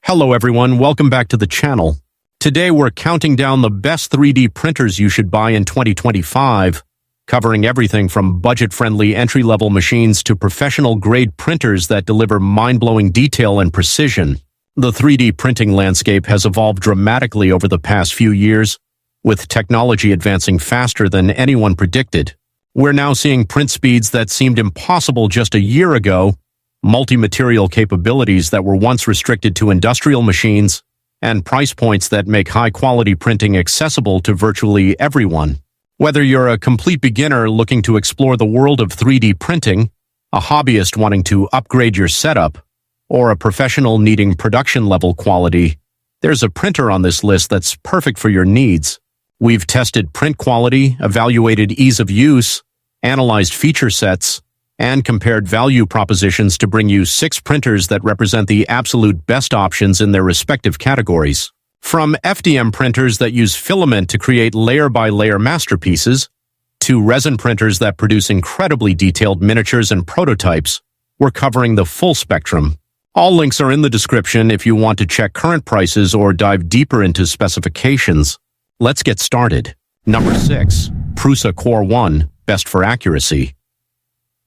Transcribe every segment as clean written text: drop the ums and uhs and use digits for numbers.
Hello everyone, welcome back to the channel. Today we're counting down the best 3D printers you should buy in 2025, covering everything from budget-friendly entry-level machines to professional-grade printers that deliver mind-blowing detail and precision. The 3D printing landscape has evolved dramatically over the past few years, with technology advancing faster than anyone predicted. We're now seeing print speeds that seemed impossible just a year ago, multi-material capabilities that were once restricted to industrial machines, and price points that make high-quality printing accessible to virtually everyone. Whether you're a complete beginner looking to explore the world of 3D printing, a hobbyist wanting to upgrade your setup, or a professional needing production-level quality, there's a printer on this list that's perfect for your needs. We've tested print quality, evaluated ease of use, analyzed feature sets, and compared value propositions to bring you 6 printers that represent the absolute best options in their respective categories. From FDM printers that use filament to create layer-by-layer masterpieces, to resin printers that produce incredibly detailed miniatures and prototypes, we're covering the full spectrum. All links are in the description if you want to check current prices or dive deeper into specifications. Let's get started. Number 6. Prusa Core 1, best for accuracy.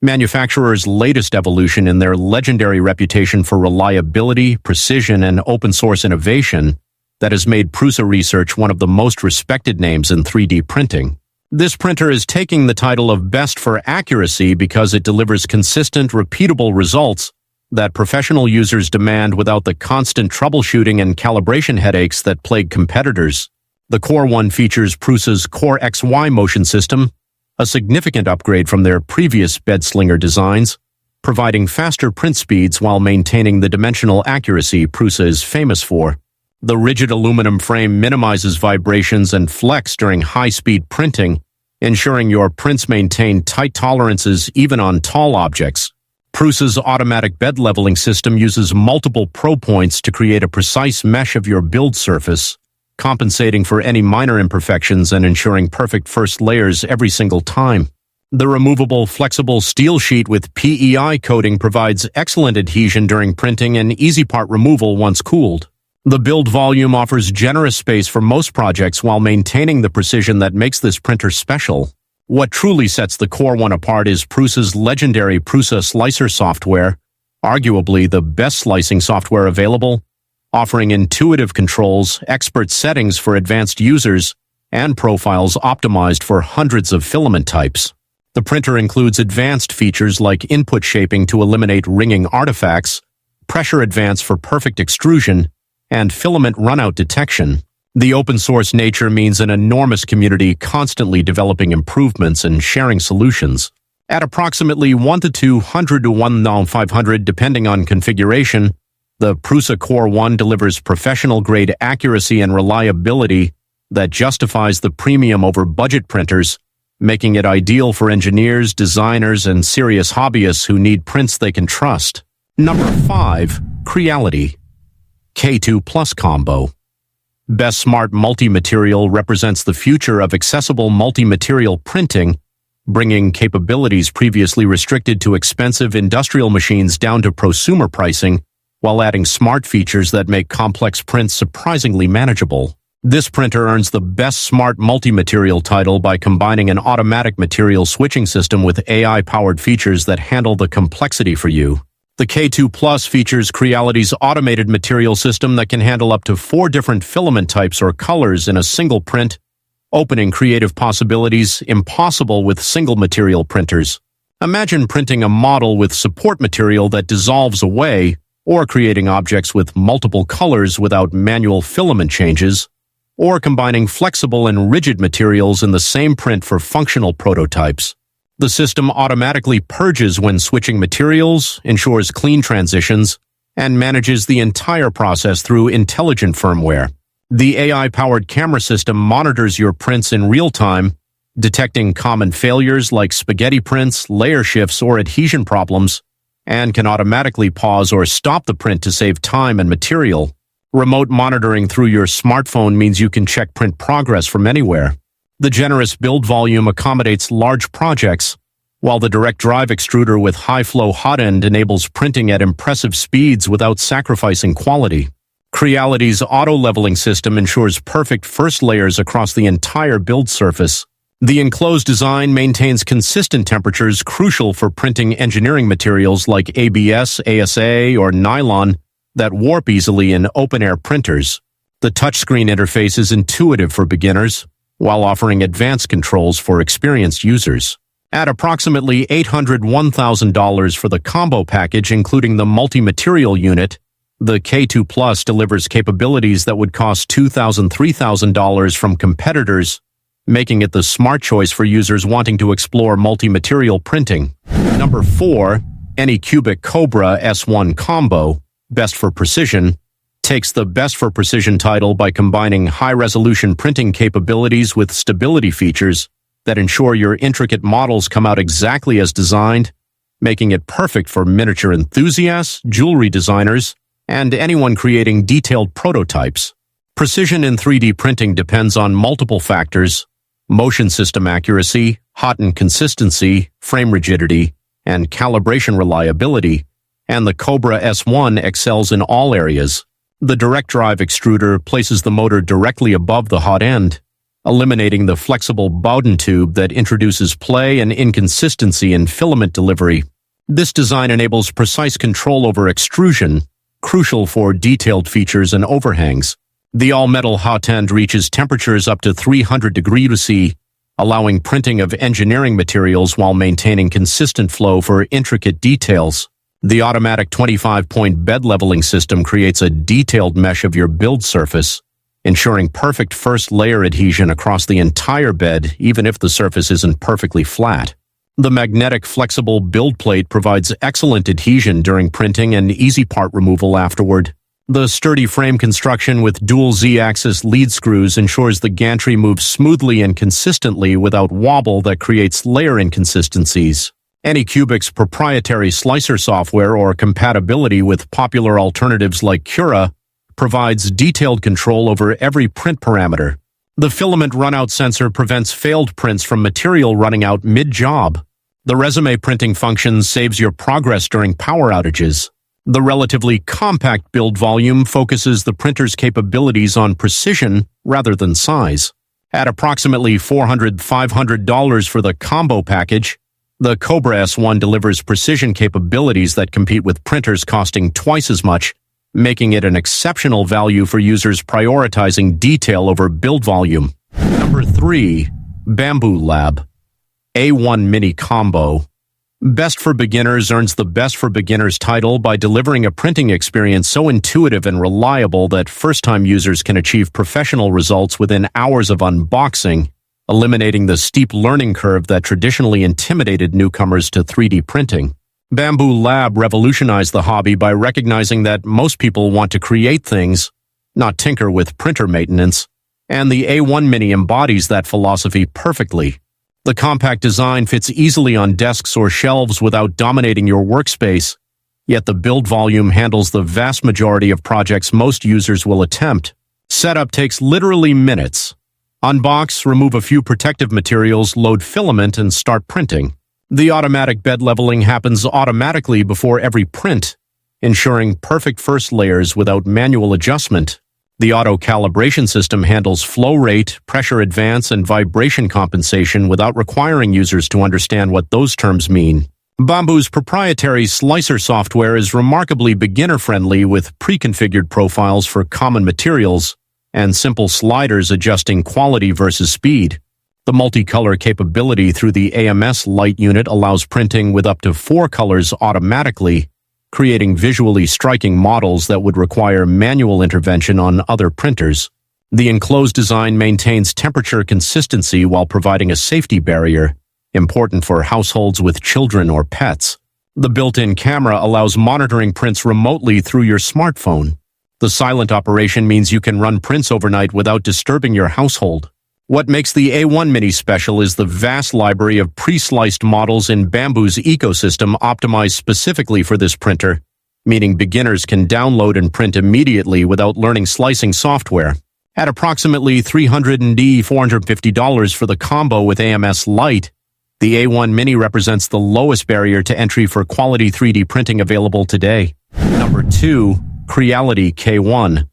Manufacturers' latest evolution in their legendary reputation for reliability, precision, and open-source innovation that has made Prusa Research one of the most respected names in 3D printing. This printer is taking the title of best for accuracy because it delivers consistent, repeatable results that professional users demand without the constant troubleshooting and calibration headaches that plague competitors. The Core 1 features Prusa's Core XY motion system, a significant upgrade from their previous bedslinger designs, providing faster print speeds while maintaining the dimensional accuracy Prusa is famous for. The rigid aluminum frame minimizes vibrations and flex during high-speed printing, ensuring your prints maintain tight tolerances even on tall objects. Prusa's automatic bed leveling system uses multiple probe points to create a precise mesh of your build surface, compensating for any minor imperfections and ensuring perfect first layers every single time. The removable, flexible steel sheet with PEI coating provides excellent adhesion during printing and easy part removal once cooled. The build volume offers generous space for most projects while maintaining the precision that makes this printer special. What truly sets the Core 1 apart is Prusa's legendary Prusa Slicer software, arguably the best slicing software available, offering intuitive controls, expert settings for advanced users, and profiles optimized for hundreds of filament types. The printer includes advanced features like input shaping to eliminate ringing artifacts, pressure advance for perfect extrusion, and filament runout detection. The open-source nature means an enormous community constantly developing improvements and sharing solutions. At approximately 1 to 200 to 1,500 depending on configuration, the Prusa Core 1 delivers professional-grade accuracy and reliability that justifies the premium over budget printers, making it ideal for engineers, designers, and serious hobbyists who need prints they can trust. Number 5. Creality K2 Plus Combo. Best Smart Multi-Material represents the future of accessible multi-material printing, bringing capabilities previously restricted to expensive industrial machines down to prosumer pricing, while adding smart features that make complex prints surprisingly manageable. This printer earns the Best Smart Multi-Material title by combining an automatic material switching system with AI-powered features that handle the complexity for you. The K2 Plus features Creality's automated material system that can handle up to 4 different filament types or colors in a single print, opening creative possibilities impossible with single material printers. Imagine printing a model with support material that dissolves away, or creating objects with multiple colors without manual filament changes, or combining flexible and rigid materials in the same print for functional prototypes. The system automatically purges when switching materials, ensures clean transitions, and manages the entire process through intelligent firmware. The AI-powered camera system monitors your prints in real time, detecting common failures like spaghetti prints, layer shifts, or adhesion problems, and can automatically pause or stop the print to save time and material. Remote monitoring through your smartphone means you can check print progress from anywhere. The generous build volume accommodates large projects, while the direct drive extruder with high-flow hot end enables printing at impressive speeds without sacrificing quality. Creality's auto-leveling system ensures perfect first layers across the entire build surface. The enclosed design maintains consistent temperatures crucial for printing engineering materials like ABS, ASA, or nylon that warp easily in open-air printers. The touchscreen interface is intuitive for beginners, while offering advanced controls for experienced users. At approximately $801,000 for the combo package, including the multi-material unit, the K2 Plus delivers capabilities that would cost $2,000 to $3,000 from competitors, making it the smart choice for users wanting to explore multi-material printing. Number 4, Anycubic Kobra S1 Combo, Best for Precision, takes the Best for Precision title by combining high-resolution printing capabilities with stability features that ensure your intricate models come out exactly as designed, making it perfect for miniature enthusiasts, jewelry designers, and anyone creating detailed prototypes. Precision in 3D printing depends on multiple factors: motion system accuracy, hot and consistency, frame rigidity, and calibration reliability, and the Kobra S1 excels in all areas. The direct drive extruder places the motor directly above the hot end, eliminating the flexible Bowden tube that introduces play and inconsistency in filament delivery. This design enables precise control over extrusion, crucial for detailed features and overhangs. The all-metal hot end reaches temperatures up to 300 degrees C, allowing printing of engineering materials while maintaining consistent flow for intricate details. The automatic 25-point bed leveling system creates a detailed mesh of your build surface, ensuring perfect first layer adhesion across the entire bed, even if the surface isn't perfectly flat. The magnetic flexible build plate provides excellent adhesion during printing and easy part removal afterward. The sturdy frame construction with dual Z-axis lead screws ensures the gantry moves smoothly and consistently without wobble that creates layer inconsistencies. Anycubic's proprietary slicer software or compatibility with popular alternatives like Cura provides detailed control over every print parameter. The filament runout sensor prevents failed prints from material running out mid-job. The resume printing function saves your progress during power outages. The relatively compact build volume focuses the printer's capabilities on precision rather than size. At approximately $400 to $500 for the combo package, the Kobra S1 delivers precision capabilities that compete with printers costing twice as much, making it an exceptional value for users prioritizing detail over build volume. Number 3, Bambu Lab A1 Mini Combo. Best for Beginners earns the Best for Beginners title by delivering a printing experience so intuitive and reliable that first-time users can achieve professional results within hours of unboxing, eliminating the steep learning curve that traditionally intimidated newcomers to 3D printing. Bambu Lab revolutionized the hobby by recognizing that most people want to create things, not tinker with printer maintenance, and the A1 Mini embodies that philosophy perfectly. The compact design fits easily on desks or shelves without dominating your workspace, yet the build volume handles the vast majority of projects most users will attempt. Setup takes literally minutes. Unbox, remove a few protective materials, load filament, and start printing. The automatic bed leveling happens automatically before every print, ensuring perfect first layers without manual adjustment. The auto-calibration system handles flow rate, pressure advance, and vibration compensation without requiring users to understand what those terms mean. Bambu's proprietary slicer software is remarkably beginner-friendly with pre-configured profiles for common materials and simple sliders adjusting quality versus speed. The multicolor capability through the AMS light unit allows printing with up to 4 colors automatically, creating visually striking models that would require manual intervention on other printers. The enclosed design maintains temperature consistency while providing a safety barrier, important for households with children or pets. The built-in camera allows monitoring prints remotely through your smartphone. The silent operation means you can run prints overnight without disturbing your household. What makes the A1 Mini special is the vast library of pre-sliced models in Bambu's ecosystem optimized specifically for this printer, meaning beginners can download and print immediately without learning slicing software. At approximately $300 to $450 for the combo with AMS Lite, the A1 Mini represents the lowest barrier to entry for quality 3D printing available today. Number 2, Creality K1.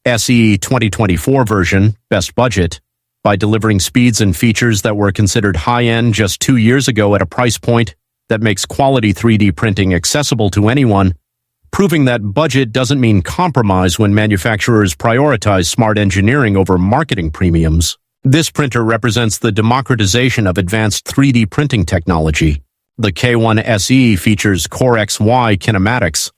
SE 2024 version, best budget, by delivering speeds and features that were considered high-end just 2 years ago at a price point that makes quality 3D printing accessible to anyone, proving that budget doesn't mean compromise when manufacturers prioritize smart engineering over marketing premiums. This printer represents the democratization of advanced 3D printing technology. The K1 SE features Core XY kinematics,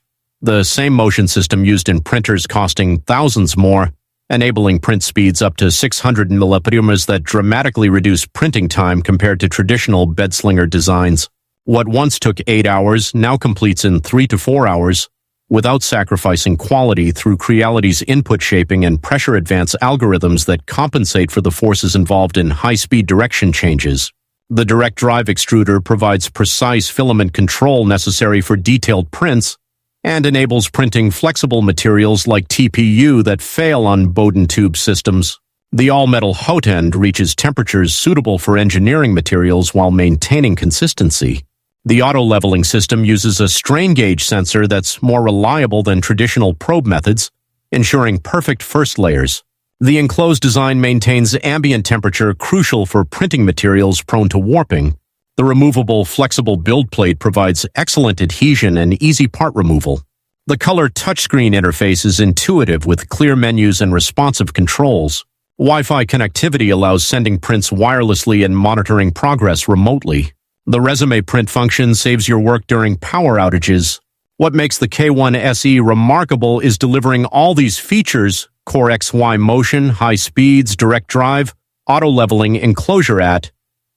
the same motion system used in printers costing thousands more, enabling print speeds up to 600 millimeters that dramatically reduce printing time compared to traditional bedslinger designs. What once took 8 hours now completes in 3 to 4 hours, without sacrificing quality through Creality's input shaping and pressure advance algorithms that compensate for the forces involved in high-speed direction changes. The direct drive extruder provides precise filament control necessary for detailed prints and enables printing flexible materials like TPU that fail on Bowden tube systems. The all-metal hot end reaches temperatures suitable for engineering materials while maintaining consistency. The auto-leveling system uses a strain gauge sensor that's more reliable than traditional probe methods, ensuring perfect first layers. The enclosed design maintains ambient temperature crucial for printing materials prone to warping. The removable, flexible build plate provides excellent adhesion and easy part removal. The color touchscreen interface is intuitive with clear menus and responsive controls. Wi-Fi connectivity allows sending prints wirelessly and monitoring progress remotely. The resume print function saves your work during power outages. What makes the K1 SE remarkable is delivering all these features: Core XY motion, high speeds, direct drive, auto-leveling, enclosure at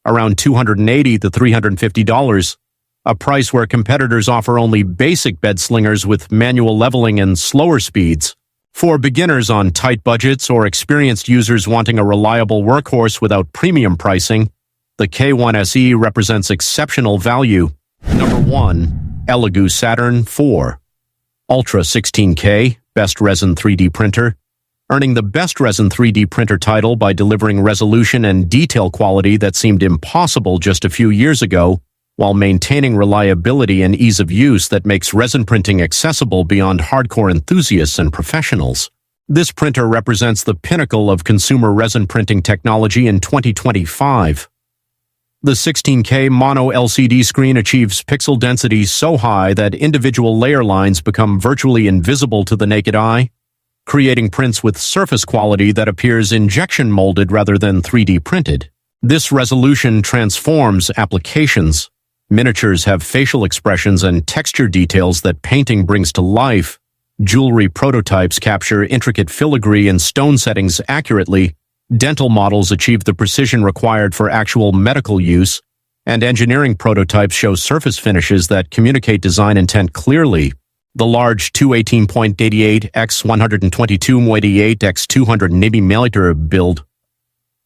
around $280 to $350, a price where competitors offer only basic bed slingers with manual leveling and slower speeds. For beginners on tight budgets or experienced users wanting a reliable workhorse without premium pricing, the K1 SE represents exceptional value. Number 1. Elegoo Saturn 4 Ultra 16K Best Resin 3D Printer, earning the Best Resin 3D Printer title by delivering resolution and detail quality that seemed impossible just a few years ago, while maintaining reliability and ease of use that makes resin printing accessible beyond hardcore enthusiasts and professionals. This printer represents the pinnacle of consumer resin printing technology in 2025. The 16K mono LCD screen achieves pixel density so high that individual layer lines become virtually invisible to the naked eye, creating prints with surface quality that appears injection molded rather than 3D printed. This resolution transforms applications. Miniatures have facial expressions and texture details that painting brings to life. Jewelry prototypes capture intricate filigree and stone settings accurately. Dental models achieve the precision required for actual medical use, and engineering prototypes show surface finishes that communicate design intent clearly. The large 218.88 x 122.88 x 280 mm build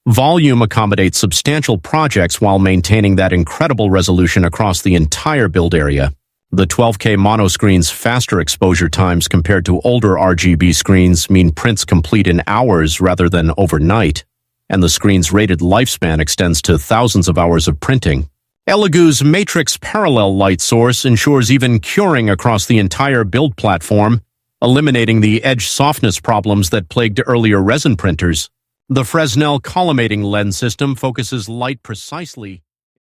volume accommodates substantial projects while maintaining that incredible resolution across the entire build area. The 12K mono screen's faster exposure times compared to older RGB screens mean prints complete in hours rather than overnight, and the screen's rated lifespan extends to thousands of hours of printing. Elegoo's matrix parallel light source ensures even curing across the entire build platform, eliminating the edge softness problems that plagued earlier resin printers. The Fresnel collimating lens system focuses light precisely